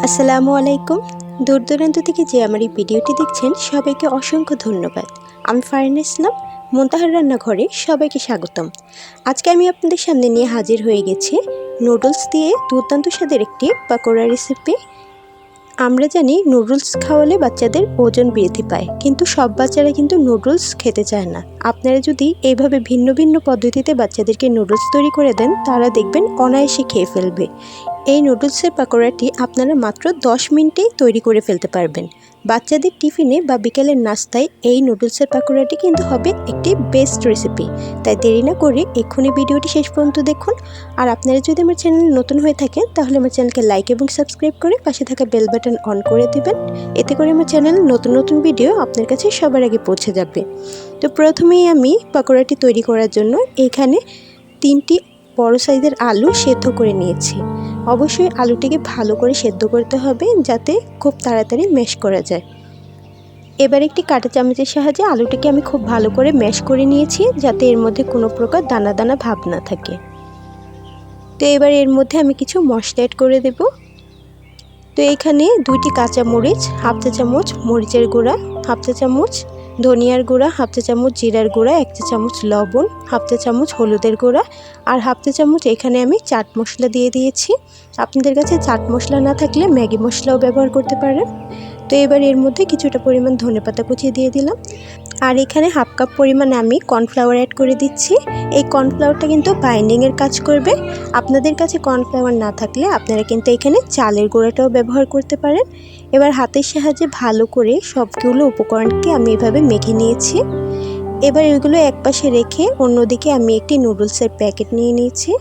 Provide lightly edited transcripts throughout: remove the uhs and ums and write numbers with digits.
আসসালামু আলাইকুম। দূর দূরান্ত থেকে যে আমার এই ভিডিওটি দেখছেন সবাইকে অসংখ্য ধন্যবাদ। আমি ফারহানা ইসলাম, মুনতাহার রান্নাঘরে সবাইকে স্বাগতম। আজকে আমি আপনাদের সামনে নিয়ে হাজির হয়ে গেছি নুডলস দিয়ে দুর্দান্ত স্বাদের একটি পাকোড়া রেসিপি। আমরা জানি নুডলস খাওয়ালে বাচ্চাদের ওজন বৃদ্ধি পায়, কিন্তু সব বাচ্চারা কিন্তু নুডলস খেতে চায় না। আপনারা যদি এইভাবে ভিন্ন ভিন্ন পদ্ধতিতে বাচ্চাদেরকে নুডলস তৈরি করে দেন, তারা দেখবেন অনায়াসে খেয়ে ফেলবে। এই নুডলসের পাকোড়াটি আপনারা মাত্র 10 মিনিটেই তৈরি করে ফেলতে পারবেন। বাচ্চাদের টিফিনে বা বিকেলের নাস্তায় এই নুডলসের পাকোড়াটি কিন্তু হবে একটি বেস্ট রেসিপি। তাই দেরি না করে এক্ষুনি ভিডিওটি শেষ পর্যন্ত দেখুন। আর আপনারা যদি আমার চ্যানেল নতুন হয়ে থাকেন, তাহলে আমার চ্যানেলকে লাইক এবং সাবস্ক্রাইব করে পাশে থাকা বেল বাটন অন করে দিবেন। এতে করে আমার চ্যানেল নতুন নতুন ভিডিও আপনার কাছে সবার আগে পৌঁছে যাবে। তো প্রথমেই আমি পাকোড়াটি তৈরি করার জন্য এখানে 3টি বড় সাইজের আলু সেদ্ধ করে নিয়েছি। অবশ্যই আলুটিকে ভালো করে সেদ্ধ করতে হবে, যাতে খুব তাড়াতাড়ি ম্যাশ করা যায়। এবার একটি কাঁটা চামচের সাহায্যে আলুটিকে আমি খুব ভালো করে ম্যাশ করে নিয়েছি, যাতে এর মধ্যে কোনো প্রকার দানা দানা ভাব না থাকে। তো এবার এর মধ্যে আমি কিছু মশলা অ্যাড করে দেব। তো এখানে 2টি কাঁচামরিচ, হাফ চা চামচ মরিচের গুঁড়া, হাফ চা চামচ ধনিয়ার গুঁড়া, হাফ চা চামচ জিরার গুঁড়া, 1 চা চামচ লবণ, হাফ চা চামচ হলুদের গুঁড়া আর হাফ চা চামচ এখানে আমি চাট মশলা দিয়ে দিয়েছি। আপনাদের কাছে চাট মশলা না থাকলে ম্যাগি মশলাও ব্যবহার করতে পারেন। তো এবার এর মধ্যে কিছুটা পরিমাণ ধনেপাতা কুচি দিয়ে দিলাম। আর এখানে হাফ কাপ পরিমাণ আমি কর্নফ্লাওয়ার অ্যাড করে দিচ্ছি। এই কর্নফ্লাওয়ারটা কিন্তু বাইন্ডিংয়ের কাজ করবে। আপনাদের কাছে কর্নফ্লাওয়ার না থাকলে আপনারা কিন্তু এখানে চালের গুঁড়াটাও ব্যবহার করতে পারেন। এবার হাতের সাহায্যে ভালো করে সবগুলো উপকরণকে আমি এভাবে মেখে নিয়েছি। এবার এগুলো একপাশে রেখে অন্যদিকে আমি একটি নুডলসের প্যাকেট নিয়ে নিয়েছি।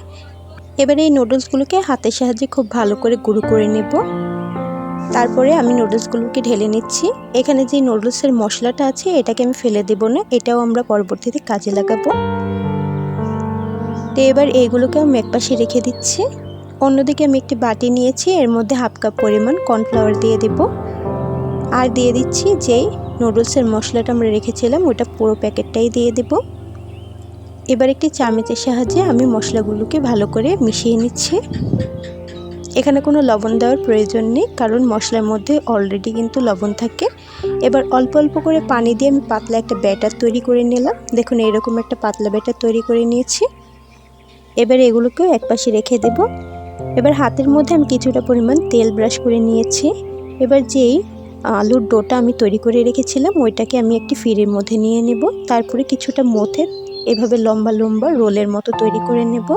এবার এই নুডলসগুলোকে হাতের সাহায্যে খুব ভালো করে গুঁড়ো করে নেব। তারপরে আমি নুডলসগুলোকে ঢেলে নিচ্ছি। এখানে যে নুডলসের মশলাটা আছে এটাকে আমি ফেলে দেব না, এটাও আমরা পরবর্তীতে কাজে লাগাবো। তো এবার এইগুলোকে আমি একপাশে রেখে দিচ্ছি। অন্যদিকে আমি একটি বাটি নিয়েছি, এর মধ্যে হাফ কাপ পরিমাণ কর্নফ্লাওয়ার দিয়ে দেব। আর দিয়ে দিচ্ছি যেই নুডলসের মশলাটা আমরা রেখেছিলাম, ওটা পুরো প্যাকেটটাই দিয়ে দেব। এবার একটি চামচের সাহায্যে আমি মশলাগুলোকে ভালো করে মিশিয়ে নিচ্ছি। এখানে কোনো লবণ দেওয়ার প্রয়োজন নেই, কারণ মশলার মধ্যে অলরেডি কিন্তু লবণ থাকে। এবার অল্প অল্প করে পানি দিয়ে আমি পাতলা একটা ব্যাটার তৈরি করে নিলাম। দেখুন এরকম একটা পাতলা ব্যাটার তৈরি করে নিয়েছি। এবার এগুলোকেও একপাশে রেখে দেব। এবার হাতের মধ্যে আমি কিছুটা পরিমাণ তেল ব্রাশ করে নিয়েছি। এবার যেই আলুর ডোটা আমি তৈরি করে রেখেছিলাম, ওইটাকে আমি একটি ফিরের মধ্যে নিয়ে নেব। তারপরে কিছুটা মথে এভাবে লম্বা লম্বা রোলের মতো তৈরি করে নেব।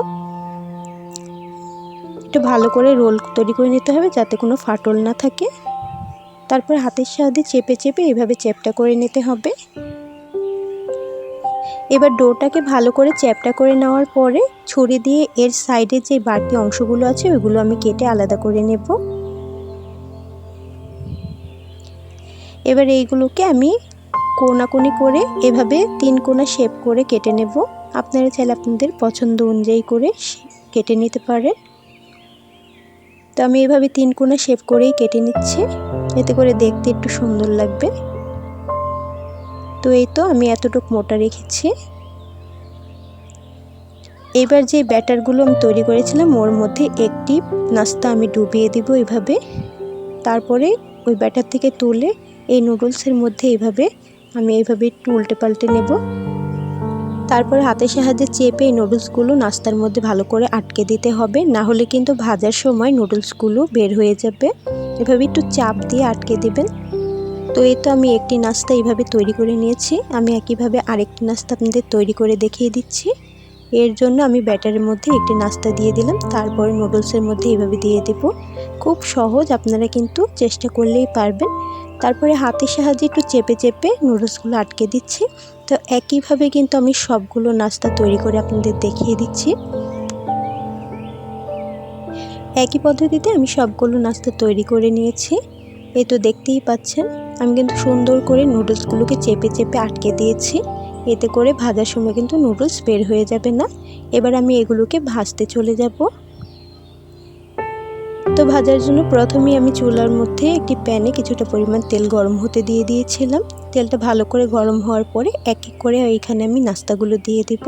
একটু ভালো করে রোল তৈরি করে নিতে হবে, যাতে কোনো ফাটল না থাকে। তারপর হাতের সাহায্যে চেপে চেপে এভাবে চ্যাপটা করে নিতে হবে। এবার ডোটাকে ভালো করে চ্যাপটা করে নেওয়ার পরে ছুরি দিয়ে এর সাইডে যে বাড়তি অংশগুলো আছে ওইগুলো আমি কেটে আলাদা করে নেব। এবার এইগুলোকে আমি কোনাকুনি করে এভাবে 3 কোনা শেপ করে কেটে নেব। আপনারা চাইলে আপনাদের পছন্দ অনুযায়ী করে কেটে নিতে পারেন। তো আমি এভাবে 3 কোনা শেপ করেই কেটে নিচ্ছি, এতে করে দেখতে একটু সুন্দর লাগবে। তো এই তো আমি এতটুকু মোটা রেখেছি। এবার যে ব্যাটারগুলো আমি তৈরি করেছিলাম ওর মধ্যে একটি নাস্তা আমি ডুবিয়ে দিব এভাবে। তারপরে ওই ব্যাটার থেকে তুলে এই নুডলসের মধ্যে আমি এইভাবে একটু উল্টে পাল্টে নেব। তারপরে হাতের সাহায্যে চেপে এই নুডলসগুলো নাস্তার মধ্যে ভালো করে আটকে দিতে হবে, না হলে কিন্তু ভাজার সময় নুডলসগুলো বের হয়ে যাবে। এভাবে একটু চাপ দিয়ে আটকে দিবেন। তো এই তো আমি একটি নাস্তা এইভাবে তৈরি করে নিয়েছি। আমি একইভাবে আরেকটি নাস্তা আপনাদের তৈরি করে দেখিয়ে দিচ্ছি। এর জন্য আমি ব্যাটারের মধ্যে একটি নাস্তা দিয়ে দিলাম, তারপরে নুডলসের মধ্যে এইভাবে দিয়ে দেব। খুব সহজ, আপনারা কিন্তু চেষ্টা করলেই পারবেন। তারপরে হাতের সাহায্যে একটু চেপে চেপে নুডলসগুলো আটকে দিচ্ছি। তো একইভাবে কিন্তু আমি সবগুলো নাস্তা তৈরি করে আপনাদের দেখিয়ে দিচ্ছি। একই পদ্ধতিতে আমি সবগুলো নাস্তা তৈরি করে নিয়েছি। এই তো দেখতেই পাচ্ছেন আমি কিন্তু সুন্দর করে নুডলসগুলোকে চেপে চেপে আটকে দিয়েছি। এতে করে ভাজার সময় কিন্তু নুডলস বের হয়ে যাবে না। এবার আমি এগুলোকে ভাজতে চলে যাব। তো ভাজার জন্য প্রথমেই আমি চুলার মধ্যে একটি প্যানে কিছুটা পরিমাণ তেল গরম হতে দিয়ে দিয়েছিলাম। তেলটা ভালো করে গরম হওয়ার পরে এক এক করে এইখানে আমি নাস্তাগুলো দিয়ে দিব।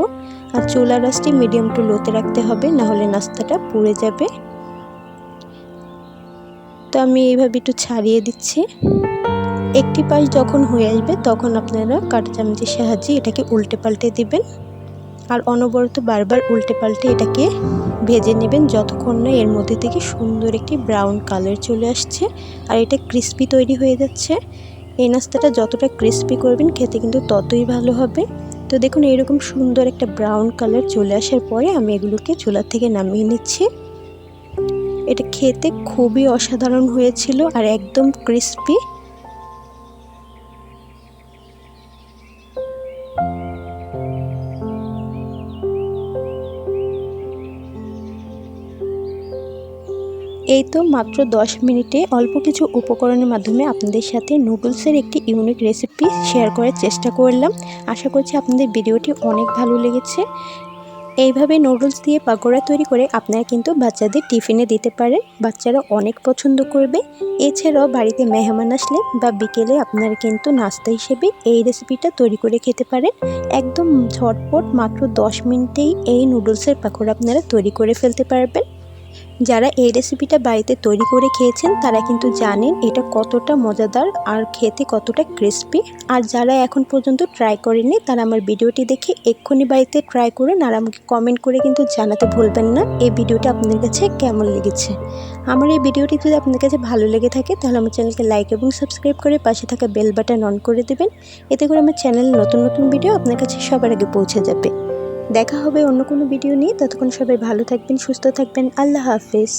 আর চুলার আঁচটি মিডিয়াম টু লোতে রাখতে হবে, না হলে নাস্তাটা পুড়ে যাবে। তো আমি এইভাবে একটু ছাড়িয়ে দিচ্ছি। একটি পাশ যখন হয়ে আসবে তখন আপনারা কাঁটা চামচের সাহায্যে এটাকে উল্টে পাল্টে দিবেন আর অনবরত বারবার উল্টে পাল্টে এটাকে ভেজে নেবেন যতক্ষণ না এর মধ্যে থেকে সুন্দর একটি ব্রাউন কালার চলে আসছে আর এটা ক্রিস্পি তৈরি হয়ে যাচ্ছে। এই নাস্তাটা যতটা ক্রিস্পি করবেন খেতে কিন্তু ততই ভালো হবে। তো দেখুন এরকম সুন্দর একটা ব্রাউন কালার চলে আসার পরে আমি এগুলোকে চুলা থেকে নামিয়ে নিচ্ছি। এটা খেতে খুবই অসাধারণ হয়েছিল আর একদম ক্রিস্পি। এই তো মাত্র 10 মিনিটে অল্প কিছু উপকরণের মাধ্যমে আপনাদের সাথে নুডলসের একটি ইউনিক রেসিপি শেয়ার করার চেষ্টা করলাম। আশা করছি আপনাদের ভিডিওটি অনেক ভালো লেগেছে। এইভাবে নুডলস দিয়ে পাকোড়া তৈরি করে আপনারা কিন্তু বাচ্চাদের টিফিনে দিতে পারেন, বাচ্চারা অনেক পছন্দ করবে। এছাড়াও বাড়িতে মেহমান আসলে বা বিকেলে আপনারা কিন্তু নাস্তা হিসেবে এই রেসিপিটা তৈরি করে খেতে পারেন। একদম ঝটপট মাত্র 10 মিনিটেই এই নুডলসের পাকোড়া আপনারা তৈরি করে ফেলতে পারবেন। যারা এই রেসিপিটা বাড়িতে তৈরি করে খেয়েছেন তারা কিন্তু জানেন এটা কতটা মজাদার আর খেতে কতটা ক্রিস্পি। আর যারা এখন পর্যন্ত ট্রাই করেননি তারা আমার ভিডিওটি দেখে এক্ষুনি বাড়িতে ট্রাই করুন আর আমাকে কমেন্ট করে কিন্তু জানাতে ভুলবেন না এই ভিডিওটা আপনাদের কাছে কেমন লেগেছে। আমার এই ভিডিওটি যদি আপনার কাছে ভালো লেগে থাকে তাহলে আমার চ্যানেলকে লাইক এবং সাবস্ক্রাইব করে পাশে থাকা বেল বাটন অন করে দেবেন। এতে করে আমার চ্যানেলে নতুন নতুন ভিডিও আপনার কাছে সবার আগে পৌঁছে যাবে। দেখা হবে অন্য কোনো ভিডিও নিয়ে। ততক্ষণ সবাই ভালো থাকবেন, সুস্থ থাকবেন। আল্লাহ হাফেজ।